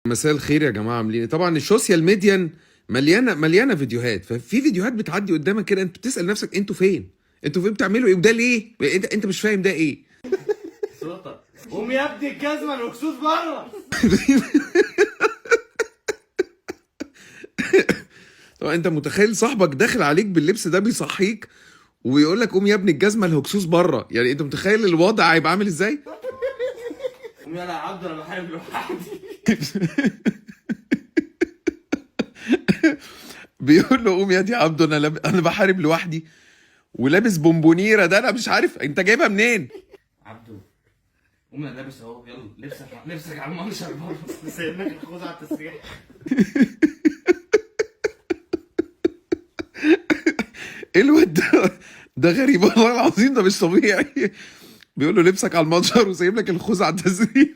مساء الخير يا جماعه، عاملين إيه؟ طبعا السوشيال ميديا مليانه فيديوهات، ففي فيديوهات بتعدي قدامك كده انت بتسال نفسك انتوا فين بتعملوا ايه وده ليه؟ انت مش فاهم ده ايه. سلطة قوم يا ابني الجزمة الهكسوس بره. طبعا انت متخيل صاحبك داخل عليك باللبس ده بيصحيك ويقول لك قوم يا ابني الجزمه الهكسوس بره، يعني انت متخيل الوضع هيبقى عامل ازاي؟ قوم يلا يا عبد انا بحارب لوحدي. بيقول له قوم يا دي عبده، انا بحارب لوحدي ولابس بونبونيره، ده انا مش عارف انت جايبها منين. عبدو قوم انا لابس اهو، يلا لبسك على المنشر بره. سايبناك الخوذ على التسريح. ايه الواد ده غريب والله العظيم، ده مش طبيعي. بيقول له لبسك على المنشر وسايب لك الخوذه على التسريح.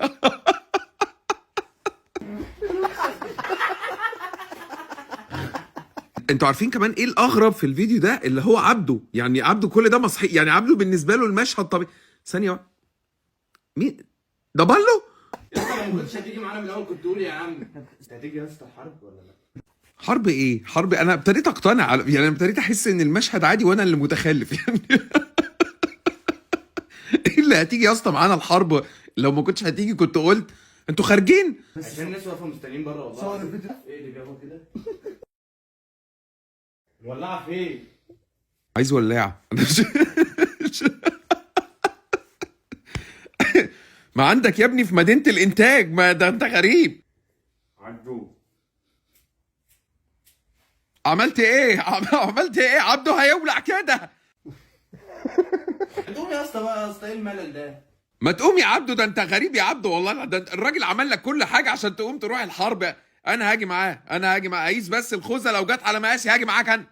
انتوا عارفين كمان ايه الاغرب في الفيديو ده؟ اللي هو عبده، يعني عبده كل ده مصحي، يعني عبده بالنسبه له المشهد طبيعي. ثانيه واحدة. مين ده؟ بالو؟ يا اسطى لو ما كنتش هتيجي معانا من الاول كنت تقول يا عم. انت هتيجي يا اسطى الحرب ولا لا؟ حرب ايه؟ حرب؟ انا ابتديت اقتنع يعني انا ابتديت احس ان المشهد عادي وانا اللي متخلف يعني. ايه اللي هتيجي يا اسطى معانا الحرب؟ لو ما كنتش هتيجي كنت قلت انتوا خارجين. عشان الناس واقفه مستنيين بره والله. صور الفيديو. ايه اللي جابه كده؟ مولعه فين؟ عايز ولاعه. ما عندك يا ابني في مدينة الانتاج، ما ده انت غريب. عبدو عملت ايه؟ عملت ايه؟ عبده هيولع كده. قوم يا اسطى بقى، يا اسطى ايه الملل ده؟ ما تقوم يا عبده، ده انت غريب يا عبده والله، ده الراجل عمل لك كل حاجة عشان تقوم تروح الحرب. انا هاجي معاه، قيس بس الخوذة لو جت على مقاسي هاجي معاك انا.